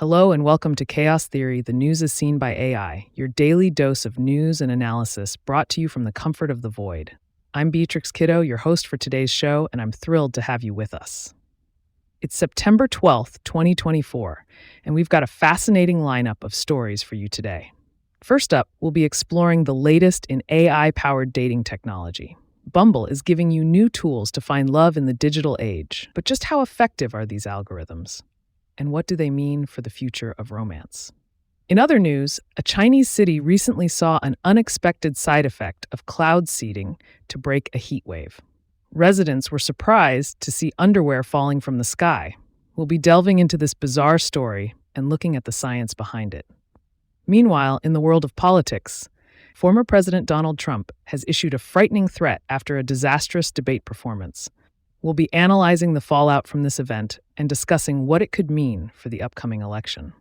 Hello and welcome to Chaos Theory, the news is seen by AI, your daily dose of news and analysis brought to you from the comfort of the void. I'm Beatrix Kiddo, your host for today's show, and I'm thrilled to have you with us. It's September 12th, 2024, and we've got a fascinating lineup of stories for you today. First up, we'll be exploring the latest in AI-powered dating technology. Bumble is giving you new tools to find love in the digital age, but just how effective are these algorithms? And what do they mean for the future of romance? In other news, a Chinese city recently saw an unexpected side effect of cloud seeding to break a heat wave. Residents were surprised to see underwear falling from the sky. We'll be delving into this bizarre story and looking at the science behind it. Meanwhile, in the world of politics, former President Donald Trump has issued a frightening threat after a disastrous debate performance. We'll be analyzing the fallout from this event and discussing what it could mean for the upcoming election.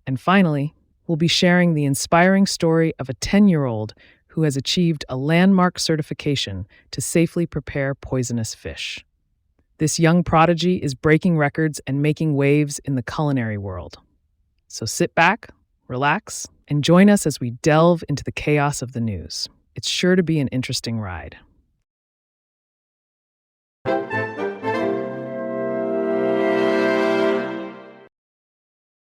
And finally, we'll be sharing the inspiring story of a 10-year-old who has achieved a landmark certification to safely prepare poisonous fish. This young prodigy is breaking records and making waves in the culinary world. So sit back, relax, and join us as we delve into the chaos of the news. It's sure to be an interesting ride.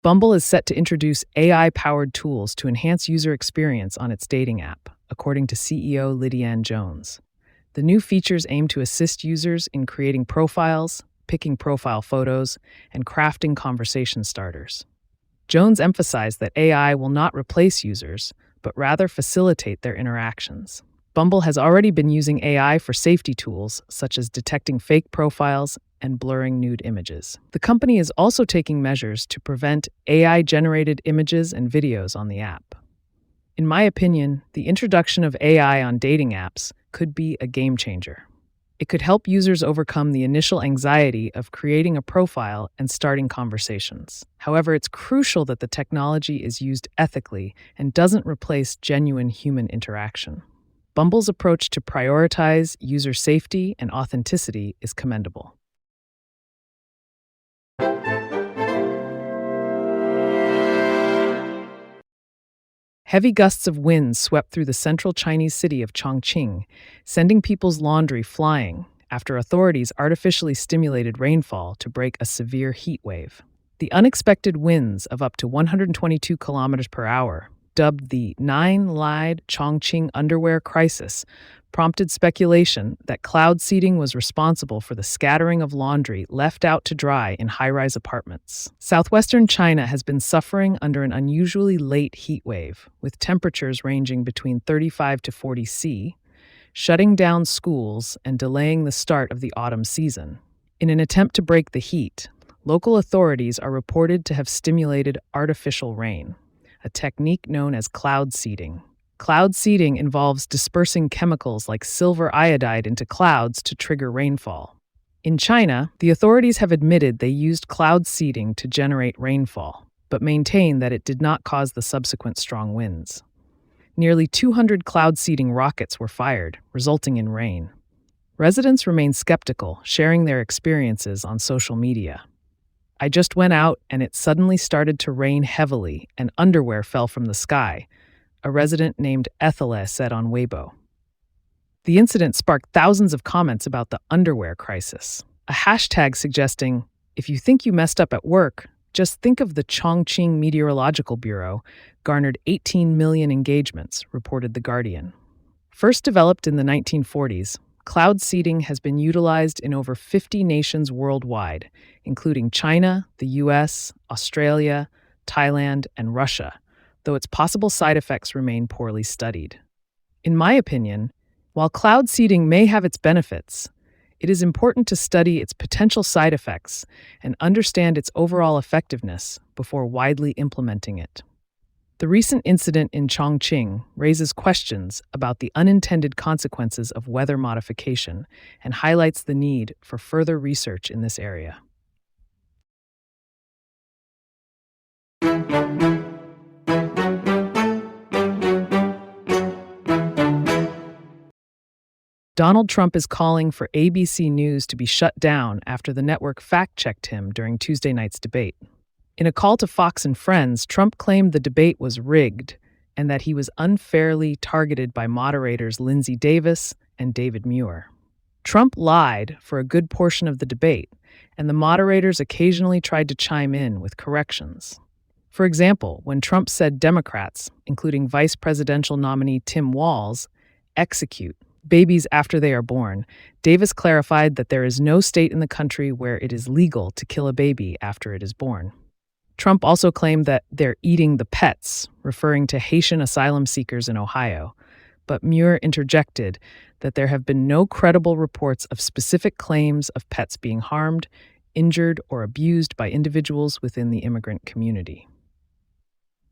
Bumble is set to introduce AI-powered tools to enhance user experience on its dating app, according to CEO Lydianne Jones. The new features aim to assist users in creating profiles, picking profile photos, and crafting conversation starters. Jones emphasized that AI will not replace users, but rather facilitate their interactions. Bumble has already been using AI for safety tools, such as detecting fake profiles and blurring nude images. The company is also taking measures to prevent AI-generated images and videos on the app. In my opinion, the introduction of AI on dating apps could be a game changer. It could help users overcome the initial anxiety of creating a profile and starting conversations. However, it's crucial that the technology is used ethically and doesn't replace genuine human interaction. Bumble's approach to prioritize user safety and authenticity is commendable. Heavy gusts of wind swept through the central Chinese city of Chongqing, sending people's laundry flying after authorities artificially stimulated rainfall to break a severe heat wave. The unexpected winds of up to 122 kilometers per hour, dubbed the Nine-Lied Chongqing underwear crisis, prompted speculation that cloud seeding was responsible for the scattering of laundry left out to dry in high-rise apartments. Southwestern China has been suffering under an unusually late heat wave, with temperatures ranging between 35 to 40 C, shutting down schools and delaying the start of the autumn season. In an attempt to break the heat, local authorities are reported to have stimulated artificial rain, a technique known as cloud seeding. Cloud seeding involves dispersing chemicals like silver iodide into clouds to trigger rainfall. In China, the authorities have admitted they used cloud seeding to generate rainfall, but maintain that it did not cause the subsequent strong winds. Nearly 200 cloud seeding rockets were fired, resulting in rain. Residents remain skeptical, sharing their experiences on social media. "I just went out and it suddenly started to rain heavily and underwear fell from the sky," a resident named Ethele said on Weibo. The incident sparked thousands of comments about the underwear crisis. A hashtag suggesting, "If you think you messed up at work, just think of the Chongqing Meteorological Bureau," garnered 18 million engagements, reported The Guardian. First developed in the 1940s, cloud seeding has been utilized in over 50 nations worldwide, including China, the US, Australia, Thailand, and Russia, though its possible side effects remain poorly studied. In my opinion, while cloud seeding may have its benefits, it is important to study its potential side effects and understand its overall effectiveness before widely implementing it. The recent incident in Chongqing raises questions about the unintended consequences of weather modification and highlights the need for further research in this area. Donald Trump is calling for ABC News to be shut down after the network fact-checked him during Tuesday night's debate. In a call to Fox and Friends, Trump claimed the debate was rigged and that he was unfairly targeted by moderators Lindsey Davis and David Muir. Trump lied for a good portion of the debate, and the moderators occasionally tried to chime in with corrections. For example, when Trump said Democrats, including vice presidential nominee Tim Walz, execute babies after they are born, Davis clarified that there is no state in the country where it is legal to kill a baby after it is born. Trump also claimed that they're eating the pets, referring to Haitian asylum seekers in Ohio, but Muir interjected that there have been no credible reports of specific claims of pets being harmed, injured, or abused by individuals within the immigrant community.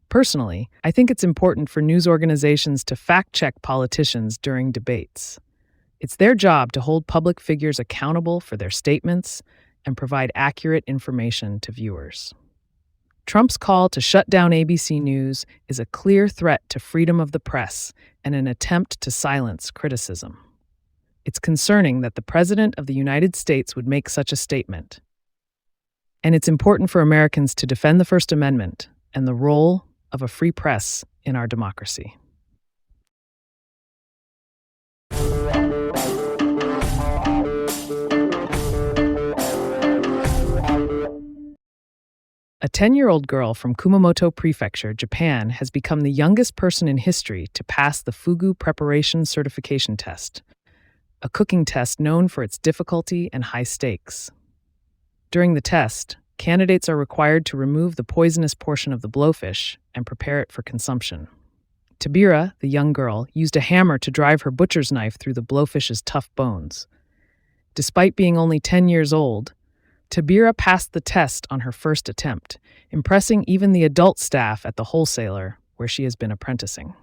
Personally, I think it's important for news organizations to fact-check politicians during debates. It's their job to hold public figures accountable for their statements and provide accurate information to viewers. Trump's call to shut down ABC News is a clear threat to freedom of the press and an attempt to silence criticism. It's concerning that the President of the United States would make such a statement. And it's important for Americans to defend the First Amendment and the role of a free press in our democracy. A 10-year-old girl from Kumamoto Prefecture, Japan, has become the youngest person in history to pass the fugu preparation certification test, a cooking test known for its difficulty and high stakes. During the test, candidates are required to remove the poisonous portion of the blowfish and prepare it for consumption. Tabira, the young girl, used a hammer to drive her butcher's knife through the blowfish's tough bones. Despite being only 10 years old, Tabira passed the test on her first attempt, impressing even the adult staff at the wholesaler where she has been apprenticing.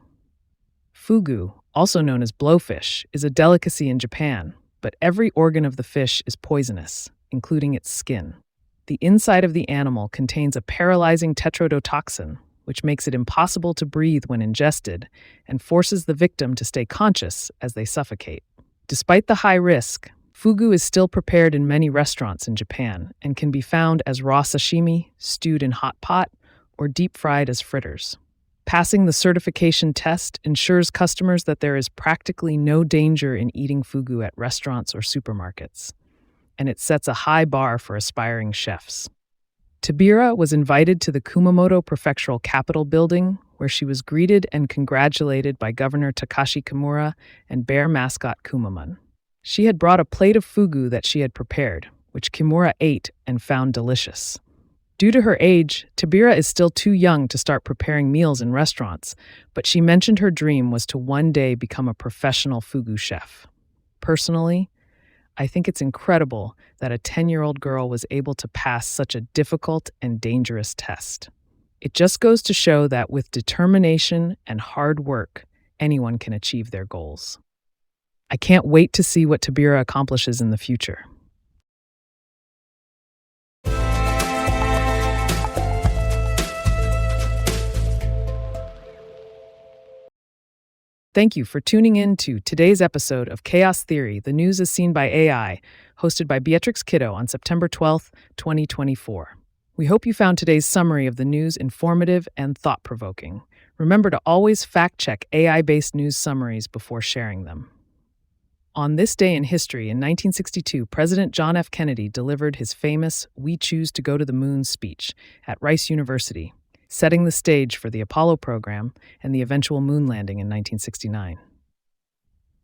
Fugu, also known as blowfish, is a delicacy in Japan, but every organ of the fish is poisonous, including its skin. The inside of the animal contains a paralyzing tetrodotoxin, which makes it impossible to breathe when ingested and forces the victim to stay conscious as they suffocate. Despite the high risk, fugu is still prepared in many restaurants in Japan and can be found as raw sashimi, stewed in hot pot, or deep-fried as fritters. Passing the certification test ensures customers that there is practically no danger in eating fugu at restaurants or supermarkets, and it sets a high bar for aspiring chefs. Tabira was invited to the Kumamoto Prefectural Capitol building, where she was greeted and congratulated by Governor Takashi Kimura and bear mascot Kumamon. She had brought a plate of fugu that she had prepared, which Kimura ate and found delicious. Due to her age, Tabira is still too young to start preparing meals in restaurants, but she mentioned her dream was to one day become a professional fugu chef. Personally, I think it's incredible that a 10-year-old girl was able to pass such a difficult and dangerous test. It just goes to show that with determination and hard work, anyone can achieve their goals. I can't wait to see what Tabira accomplishes in the future. Thank you for tuning in to today's episode of Chaos Theory, the news as seen by AI, hosted by Beatrix Kiddo on September 12th, 2024. We hope you found today's summary of the news informative and thought-provoking. Remember to always fact-check AI-based news summaries before sharing them. On this day in history, in 1962, President John F. Kennedy delivered his famous "We Choose to Go to the Moon" speech at Rice University, setting the stage for the Apollo program and the eventual moon landing in 1969.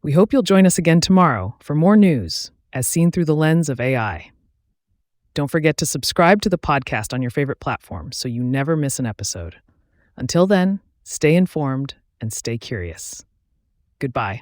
We hope you'll join us again tomorrow for more news, as seen through the lens of AI. Don't forget to subscribe to the podcast on your favorite platform so you never miss an episode. Until then, stay informed and stay curious. Goodbye.